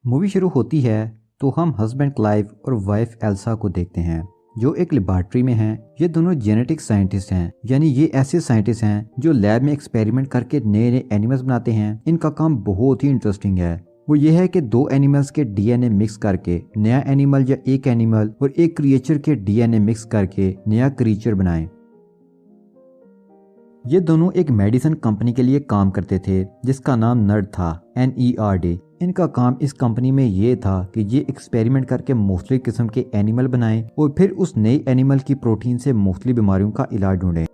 Movie शुरू होती है तो हम हस्बैंड क्लाइव और वाइफ एल्सा को देखते हैं जो एक लेबॉर्ट्री में हैं। ये दोनों जेनेटिक साइंटिस्ट हैं, यानी ये ऐसे साइंटिस्ट हैं जो लैब में एक्सपेरिमेंट करके नए नए एनिमल्स बनाते हैं। इनका काम बहुत ही इंटरेस्टिंग है। वो ये है कि दो एनिमल्स के डीएनए मिक्स करके नया एनिमल या एक एनिमल और एक क्रिएचर के डीएनए मिक्स करके नया क्रिएचर बनाएं। ये दोनों एक मेडिसिन कंपनी के लिए काम करते थे जिसका नाम नर्ड था, NERD। इनका काम इस कंपनी में ये था कि ये एक्सपेरिमेंट करके मुख्तलिफ किस्म के एनिमल बनाएं और फिर उस नए एनिमल की प्रोटीन से मुख्तलिफ बीमारियों का इलाज ढूंढें।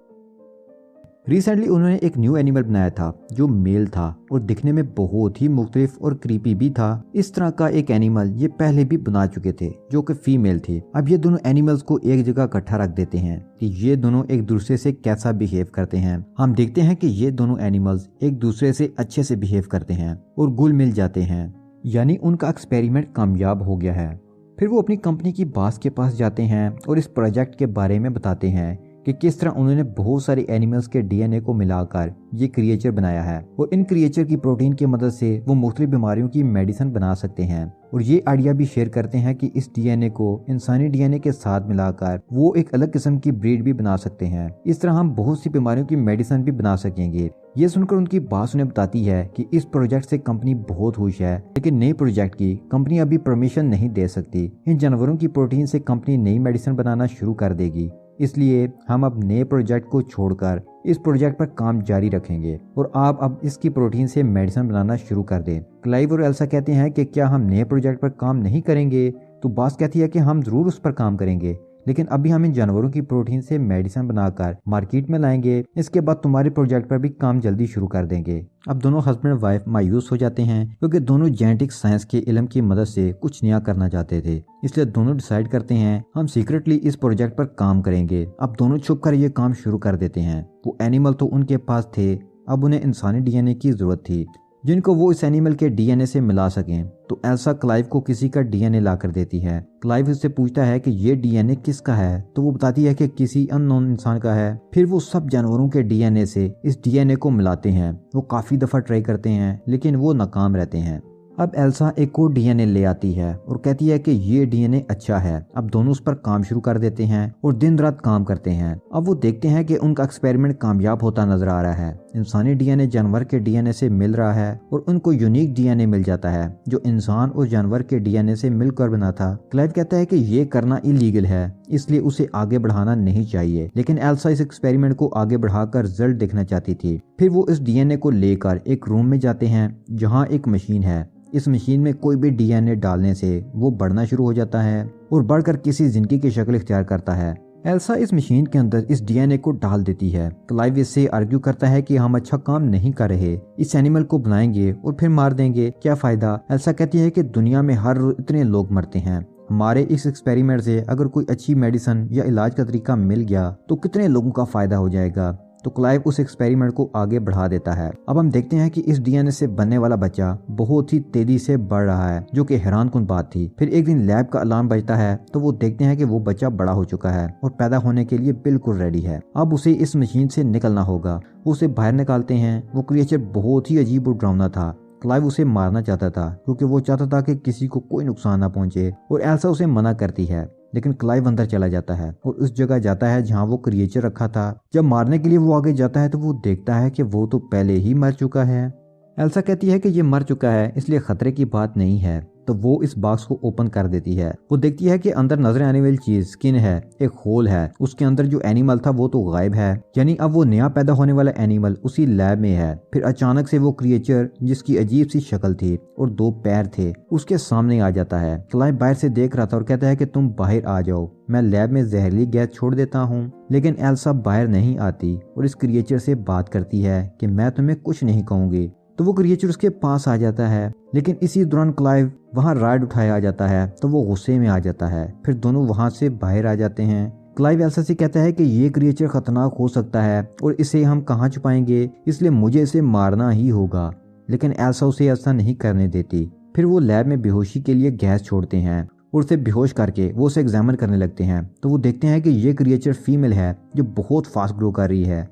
रिसेंटली उन्होंने एक न्यू एनिमल बनाया था जो मेल था और दिखने में बहुत ही मुख्तलिफ और क्रीपी भी था। इस तरह का एक एनिमल ये पहले भी बना चुके थे जो कि फीमेल थी। अब ये दोनों एनिमल्स को एक जगह इकट्ठा रख देते हैं कि ये दोनों एक दूसरे से कैसा बिहेव करते हैं। हम देखते हैं कि ये दोनों एनिमल्स एक दूसरे से अच्छे से बिहेव करते हैं और घुल मिल जाते हैं, यानी उनका एक्सपेरिमेंट कामयाब हो गया है। फिर वो अपनी कंपनी की बॉस के पास जाते हैं और इस प्रोजेक्ट के बारे में बताते हैं कि किस तरह उन्होंने बहुत सारे एनिमल्स के डीएनए को मिलाकर ये क्रिएचर बनाया है और इन क्रिएचर की प्रोटीन की मदद से वो मुख्तलिफ बीमारियों की मेडिसिन बना सकते हैं। और ये आइडिया भी शेयर करते हैं कि इस डीएनए को इंसानी डीएनए के साथ मिलाकर वो एक अलग किस्म की ब्रीड भी बना सकते हैं। इस तरह हम बहुत सी बीमारियों की मेडिसिन भी बना सकेंगे। ये सुनकर उनकी बात उन्हें बताती है कि इस प्रोजेक्ट से कंपनी बहुत खुश है, लेकिन नए प्रोजेक्ट की कंपनी अभी परमिशन नहीं दे सकती। इन जानवरों की प्रोटीन से कंपनी नई मेडिसिन बनाना शुरू कर देगी, इसलिए हम अब नए प्रोजेक्ट को छोड़कर इस प्रोजेक्ट पर काम जारी रखेंगे और आप अब इसकी प्रोटीन से मेडिसिन बनाना शुरू कर दें। क्लाइव और एल्सा कहते हैं कि क्या हम नए प्रोजेक्ट पर काम नहीं करेंगे? तो बॉस कहती है कि हम जरूर उस पर काम करेंगे, लेकिन अभी हम इन जानवरों की प्रोटीन से मेडिसिन बनाकर मार्केट में लाएंगे। इसके बाद तुम्हारे प्रोजेक्ट पर भी काम जल्दी शुरू कर देंगे। अब दोनों हस्बैंड वाइफ मायूस हो जाते हैं क्योंकि दोनों जेनेटिक साइंस के इल्म की मदद से कुछ नया करना चाहते थे। इसलिए दोनों डिसाइड करते हैं हम सीक्रेटली इस प्रोजेक्ट पर काम करेंगे। अब दोनों छुप कर ये काम शुरू कर देते हैं। वो एनिमल तो उनके पास थे, अब उन्हें इंसानी डीएनए की जरूरत थी जिनको वो इस एनिमल के डीएनए से मिला सकें। तो एल्सा क्लाइव को किसी का डीएनए ला कर देती है। क्लाइव उससे पूछता है कि ये डीएनए किसका है, तो वो बताती है कि किसी अननोन इंसान का है। फिर वो सब जानवरों के डीएनए से इस डीएनए को मिलाते हैं। वो काफी दफा ट्राई करते हैं लेकिन वो नाकाम रहते हैं। अब एल्सा एक और डीएनए ले आती है और कहती है कि ये डीएनए अच्छा है। अब दोनों उस पर काम शुरू कर देते हैं और दिन रात काम करते हैं। अब वो देखते हैं कि उनका एक्सपेरिमेंट कामयाब होता नजर आ रहा है। इंसानी डीएनए जानवर के डीएनए से मिल रहा है और उनको यूनिक डीएनए मिल जाता है जो इंसान और जानवर के डीएनए से मिलकर बना था। क्लाइव कहता है कि ये करना इलीगल है, इसलिए उसे आगे बढ़ाना नहीं चाहिए, लेकिन एल्सा इस एक्सपेरिमेंट को आगे बढ़ाकर रिजल्ट देखना चाहती थी। फिर वो इस डीएनए को लेकर एक रूम में जाते हैं जहाँ एक मशीन है। इस मशीन में कोई भी डीएनए डालने से वो बढ़ना शुरू हो जाता है और बढ़कर किसी जिंदगी की शक्ल इख्तियार करता है। एल्सा इस मशीन के अंदर इस डीएनए को डाल देती है। क्लाइव इससे आर्ग्यू करता है कि हम अच्छा काम नहीं कर रहे, इस एनिमल को बनाएंगे और फिर मार देंगे, क्या फायदा। एल्सा कहती है कि दुनिया में हर रोज इतने लोग मरते हैं, हमारे इस एक्सपेरिमेंट से अगर कोई अच्छी मेडिसिन या इलाज का तरीका मिल गया तो कितने लोगों का फायदा हो जाएगा। तो क्लाइव उस एक्सपेरिमेंट को आगे बढ़ा देता है। अब हम देखते हैं कि इस डीएनए से बनने वाला बच्चा बहुत ही तेजी से बढ़ रहा है, जो कि हैरानकुन बात थी। फिर एक दिन लैब का अलार्म बजता है तो वो देखते हैं कि वो बच्चा बड़ा हो चुका है और पैदा होने के लिए बिल्कुल रेडी है। अब उसे इस मशीन से निकलना होगा। वो उसे बाहर निकालते हैं। वो क्रिएचर बहुत ही अजीब और डरावना था। क्लाइव उसे मारना चाहता था क्योंकि वो चाहता था कि किसी को कोई नुकसान ना पहुंचे और एल्सा उसे मना करती है, लेकिन क्लाइव अंदर चला जाता है और उस जगह जाता है जहां वो क्रिएचर रखा था। जब मारने के लिए वो आगे जाता है तो वो देखता है कि वो तो पहले ही मर चुका है। एल्सा कहती है कि ये मर चुका है इसलिए खतरे की बात नहीं है, तो वो इस बॉक्स को ओपन कर देती है। वो देखती है कि अंदर नजर आने वाली चीज स्किन है, एक होल है। उसके अंदर जो एनिमल था वो तो गायब है, यानी अब वो नया पैदा होने वाला एनिमल उसी लैब में है। फिर अचानक से वो क्रिएचर जिसकी अजीब सी शक्ल थी और दो पैर थे उसके सामने आ जाता है। क्लाइव बाहर से देख रहा था और कहता है कि तुम बाहर आ जाओ, मैं लैब में जहरीली गैस छोड़ देता हूँ। लेकिन एल्सा बाहर नहीं आती और इस क्रिएचर से बात करती है कि मैं तुम्हें कुछ नहीं कहूंगी। तो वो क्रिएचर उसके पास आ जाता है, लेकिन इसी दौरान क्लाइव वहाँ राड उठाया आ जाता है तो वो गुस्से में आ जाता है। फिर दोनों वहाँ से बाहर आ जाते हैं। क्लाइव एल्सा से कहता है कि ये क्रिएचर खतरनाक हो सकता है और इसे हम कहाँ छुपाएंगे, इसलिए मुझे इसे मारना ही होगा। लेकिन एल्सा उसे ऐसा नहीं करने देती। फिर वो लैब में बेहोशी के लिए गैस छोड़ते हैं और उसे बेहोश करके वो उसे एग्जामिन करने लगते हैं। तो वो देखते हैं कि ये क्रिएचर फीमेल है जो बहुत फास्ट ग्रो कर रही है।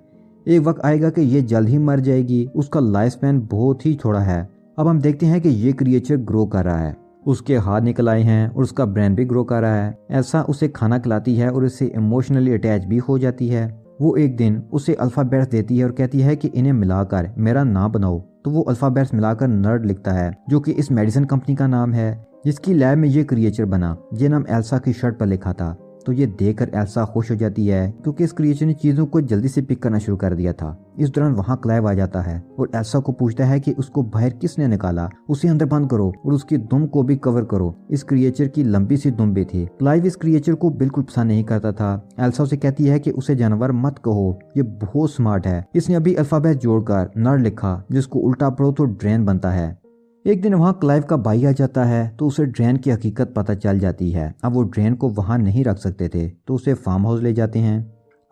एक वक्त आएगा कि ये जल्द ही मर जाएगी, उसका लाइफ स्पैन बहुत ही थोड़ा है। अब हम देखते हैं कि ये क्रिएचर ग्रो कर रहा है उसके हाथ निकल आए हैं और उसका ब्रेन भी ग्रो कर रहा है। एल्सा उसे खाना खिलाती है और उससे इमोशनली अटैच भी हो जाती है। वो एक दिन उसे अल्फ़ाबेट्स देती है और कहती है कि इन्हें मिलाकर मेरा नाम बनाओ। तो वो अल्फ़ाबेट्स मिलाकर नर्ड लिखता है, जो कि इस मेडिसिन कंपनी का नाम है जिसकी लैब में ये क्रिएचर बना। ये नाम एल्सा की शर्ट पर लिखा था। तो ये देखकर एल्सा खुश हो जाती है क्योंकि इस क्रिएचर ने चीज़ों को जल्दी से पिक करना शुरू कर दिया था। इस दौरान वहाँ क्लाइव आ जाता है और एल्सा को पूछता है कि उसको बाहर किसने निकाला, उसे अंदर बंद करो और उसकी दुम को भी कवर करो। इस क्रिएचर की लंबी सी दुम भी थी। क्लाइव इस क्रिएचर को बिल्कुल पसंद नहीं करता था। एल्सा उसे कहती है कि उसे जानवर मत कहो, ये बहुत स्मार्ट है, इसने अभी अल्फाबेट जोड़कर नर्ड लिखा, जिसको उल्टा पढ़ो तो ड्रेन बनता है। एक दिन वहाँ क्लाइव का भाई आ जाता है तो उसे ड्रेन की हकीकत पता चल जाती है। अब वो ड्रेन को वहाँ नहीं रख सकते थे तो उसे फार्म हाउस ले जाते हैं।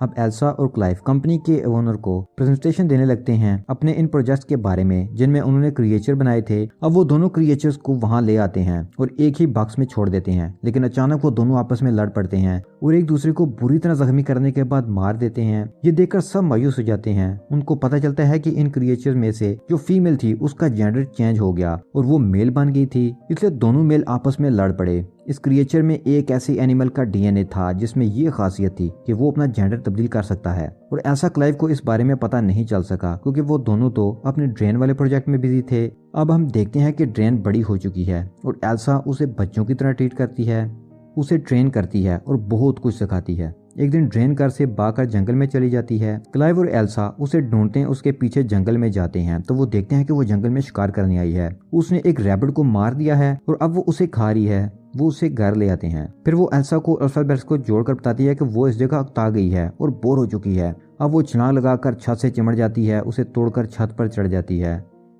अब एल्सा और क्लाइव कंपनी के ओनर को प्रेजेंटेशन देने लगते हैं अपने इन प्रोजेक्ट्स के बारे में जिनमें उन्होंने क्रिएचर बनाए थे। अब वो दोनों क्रिएचर्स को वहां ले आते हैं और एक ही बॉक्स में छोड़ देते हैं, लेकिन अचानक वो दोनों आपस में लड़ पड़ते हैं और एक दूसरे को बुरी तरह जख्मी करने के बाद मार देते हैं। ये देखकर सब मायूस हो जाते हैं। उनको पता चलता है कि इन क्रिएचर्स में से जो फीमेल थी उसका जेंडर चेंज हो गया और वो मेल बन गई थी, इसलिए दोनों मेल आपस में लड़ पड़े। इस क्रिएचर में एक ऐसे एनिमल का डीएनए था जिसमें ये खासियत थी कि वो अपना जेंडर तब्दील कर सकता है। और एल्सा क्लाइव को इस बारे में पता नहीं चल सका क्योंकि वो दोनों तो अपने ड्रेन वाले प्रोजेक्ट में बिजी थे। अब हम देखते हैं कि ड्रेन बड़ी हो चुकी है और एल्सा उसे बच्चों की तरह ट्रीट करती है, उसे ट्रेन करती है और बहुत कुछ सिखाती है। एक दिन ड्रेन घर से भागकर जंगल में चली जाती है। क्लाइव और एल्सा उसे ढूंढते हैं, उसके पीछे जंगल में जाते हैं तो वो देखते हैं कि वो जंगल में शिकार करने आई है। उसने एक रैबिट को मार दिया है और अब वो उसे खा रही है। वो उसे घर ले आते हैं। फिर वो एल्सा को अल्फाबेट्स को जोड़कर बताती है कि वो इस जगह अकता गई है और बोर हो चुकी है। अब वो छलांग लगाकर छत से चिमट जाती है, उसे तोड़कर छत पर चढ़ जाती है।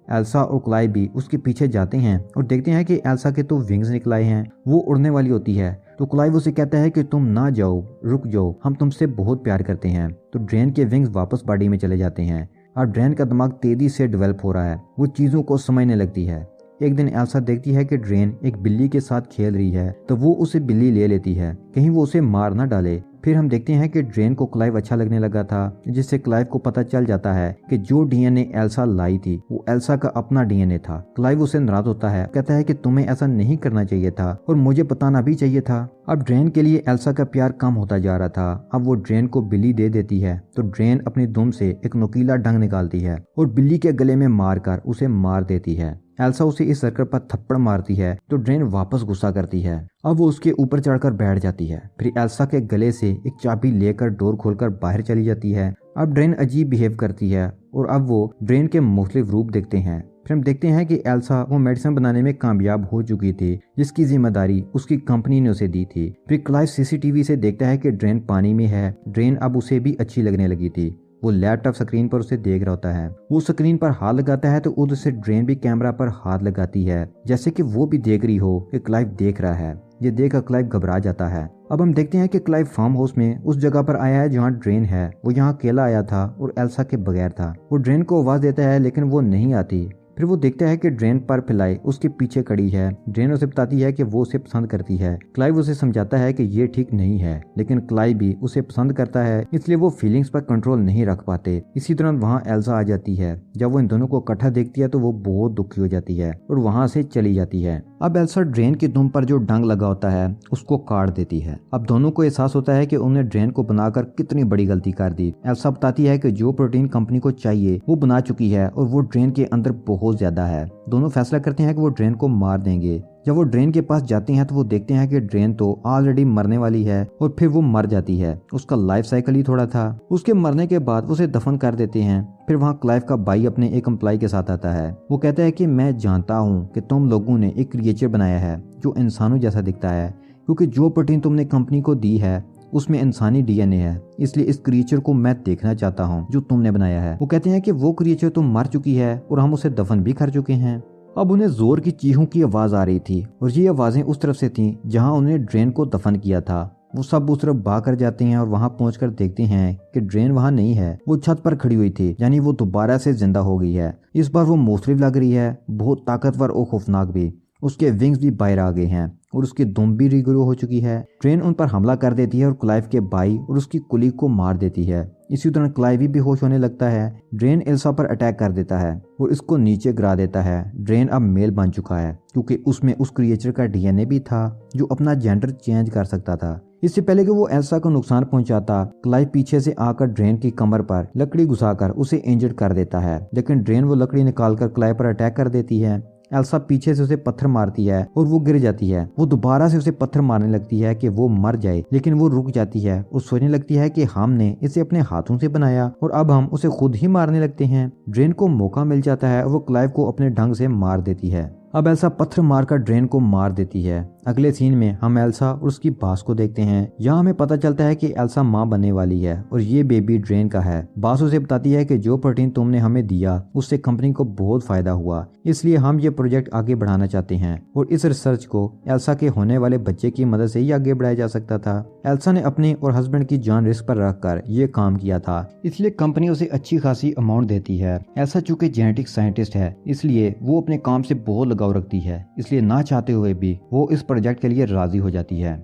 एल्सा और क्लाइव भी उसके पीछे जाते हैं और देखते हैं कि एल्सा के तो विंग्स निकल आए हैं, वो उड़ने वाली होती है। तो क्लाइव उसे कहता है कि तुम ना जाओ, रुक जाओ, हम तुमसे बहुत प्यार करते हैं। तो ड्रेन के विंग्स वापस बॉडी में चले जाते हैं। अब ड्रेन का दिमाग तेजी से डेवलप हो रहा है, वो चीजों को समझने लगती है। एक दिन एल्सा देखती है कि ड्रेन एक बिल्ली के साथ खेल रही है तो वो उसे बिल्ली ले लेती है, कहीं वो उसे मार ना डाले। फिर हम देखते हैं कि ड्रेन को क्लाइव अच्छा लगने लगा था, जिससे क्लाइव को पता चल जाता है कि जो डीएनए एल्सा लाई थी वो एल्सा का अपना डीएनए था। क्लाइव उसे नाराज होता है, कहता है कि तुम्हें ऐसा नहीं करना चाहिए था और मुझे बताना भी चाहिए था। अब ड्रेन के लिए एल्सा का प्यार कम होता जा रहा था। अब वो ड्रेन को बिल्ली दे देती है तो ड्रेन अपनी दुम से एक नुकीला डंग निकालती है और बिल्ली के गले में मारकर उसे मार देती है। एल्सा उसे इस सर्कल पर थप्पड़ मारती है तो ड्रेन वापस गुस्सा करती है। अब वो उसके ऊपर चढ़कर बैठ जाती है। फिर एल्सा के गले से एक चाबी लेकर डोर खोलकर बाहर चली जाती है। अब ड्रेन अजीब बिहेव करती है और अब वो ड्रेन के मुख्तलिफ रूप देखते हैं। फिर हम देखते हैं कि एल्सा वो मेडिसिन बनाने में कामयाब हो चुकी थी जिसकी जिम्मेदारी उसकी कंपनी ने उसे दी थी। फिर क्लाइव सीसीटीवी से देखता है कि ड्रेन पानी में है। ड्रेन अब उसे भी अच्छी लगने लगी थी। वो लैपटॉप स्क्रीन पर उसे देख रहा होता है। वो स्क्रीन पर हाथ लगाता है तो उधर से ड्रेन भी कैमरा पर हाथ लगाती है, जैसे कि वो भी देख रही हो कि क्लाइव देख रहा है। ये देखकर क्लाइव घबरा जाता है। अब हम देखते हैं कि क्लाइव फार्म हाउस में उस जगह पर आया है जहाँ ड्रेन है। वो यहाँ अकेला आया था और एल्सा के बगैर था। वो ड्रेन को आवाज देता है लेकिन वो नहीं आती। फिर वो देखता है कि ड्रेन पर फिलाई उसके पीछे खड़ी है। ड्रेन उसे बताती है कि वो उसे पसंद करती है। क्लाइव उसे समझाता है कि ये ठीक नहीं है, लेकिन क्लाइव भी उसे पसंद करता है, इसलिए वो फीलिंग्स पर कंट्रोल नहीं रख पाते। इसी दौरान वहाँ एल्सा आ जाती है। जब वो इन दोनों को इकट्ठा देखती है तो वो बहुत दुखी हो जाती है और वहाँ से चली जाती है। अब एल्सा ड्रेन की दुम पर जो डंग लगा होता है उसको काट देती है। अब दोनों को एहसास होता है कि उन्हें ड्रेन को बनाकर कितनी बड़ी गलती कर दी। एल्सा बताती है कि जो प्रोटीन कंपनी को चाहिए वो बना चुकी है और वो ड्रेन के अंदर बहुत ज्यादा है। दोनों फैसला करते हैं कि वो ड्रेन को मार देंगे। जब वो ड्रेन के पास जाते हैं तो वो देखते हैं कि ड्रेन तो ऑलरेडी मरने वाली है और फिर वो मर जाती है। उसका लाइफ साइकिल ही थोड़ा था। उसके मरने के बाद उसे दफन कर देते हैं। फिर वहाँ क्लाइव का भाई अपने एक एम्प्लॉय के साथ आता है। वो कहता है कि मैं जानता हूँ कि तुम लोगों ने एक क्रिएचर बनाया है जो इंसानों जैसा दिखता है, क्योंकि जो प्रोटीन तुमने कंपनी को दी है उसमें इंसानी डीएनए है, इसलिए इस क्रिएचर को मैं देखना चाहता हूँ जो तुमने बनाया है। वो कहते हैं कि वो क्रिएचर तो मर चुकी है और हम उसे दफन भी कर चुके हैं। अब उन्हें जोर की चीखों की आवाज आ रही थी और ये आवाजें उस तरफ से थीं जहां उन्होंने ड्रेन को दफन किया था। वो सब उस तरफ भाग कर जाते हैं और वहां पहुंचकर देखते हैं कि ड्रेन वहां नहीं है, वो छत पर खड़ी हुई थी, यानी वो दोबारा से जिंदा हो गई है। इस बार वो मुख्तलिफ लग रही है, बहुत ताकतवर और खौफनाक भी। उसके विंग्स भी बाहर आ गए हैं और उसकी दुम भी रिग्रो हो चुकी है। ट्रेन उन पर हमला कर देती है और क्लाइव के भाई और उसकी कुलीग को मार देती है। इसी दौरान क्लाइव भी बेहोश होने लगता है। ड्रेन एल्सा पर अटैक कर देता है और इसको नीचे गिरा देता है। ड्रेन अब मेल बन चुका है क्योंकि उसमें उस क्रिएचर का डीएनए भी था जो अपना जेंडर चेंज कर सकता था। इससे पहले कि वो एल्सा को नुकसान पहुंचाता, क्लाइव पीछे से आकर ड्रेन की कमर पर लकड़ी घुसाकर उसे इंजर्ड कर देता है, लेकिन ड्रेन वो लकड़ी निकालकर क्लाइव पर अटैक कर देती है। एल्सा पीछे से उसे पत्थर मारती है और वो गिर जाती है। वो दोबारा से उसे पत्थर मारने लगती है कि वो मर जाए, लेकिन वो रुक जाती है और सोचने लगती है कि हमने इसे अपने हाथों से बनाया और अब हम उसे खुद ही मारने लगते हैं। ड्रेन को मौका मिल जाता है और वो क्लाइव को अपने ढंग से मार देती है। अब एल्सा पत्थर मारकर ड्रेन को मार देती है। अगले सीन में हम एल्सा और उसकी बास को देखते हैं। यहाँ हमें पता चलता है कि एल्सा माँ बनने वाली है और ये बेबी ड्रेन का है। बास उसे बताती है कि जो प्रोटीन तुमने हमें दिया उससे कंपनी को बहुत फायदा हुआ, इसलिए हम ये प्रोजेक्ट आगे बढ़ाना चाहते हैं और इस रिसर्च को एल्सा के होने वाले बच्चे की मदद से ही आगे बढ़ाया जा सकता था। एल्सा ने अपने और हस्बैंड की जान रिस्क पर रखकर ये काम किया था, इसलिए कंपनी उसे अच्छी खासी अमाउंट देती है। एल्सा चूंकि जेनेटिक साइंटिस्ट है इसलिए वो अपने काम से बहुत लगाव रखती है, इसलिए ना चाहते हुए भी वो इस प्रोजेक्ट के लिए राजी हो जाती है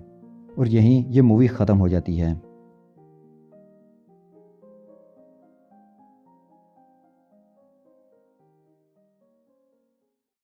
और यहीं ये मूवी खत्म हो जाती है।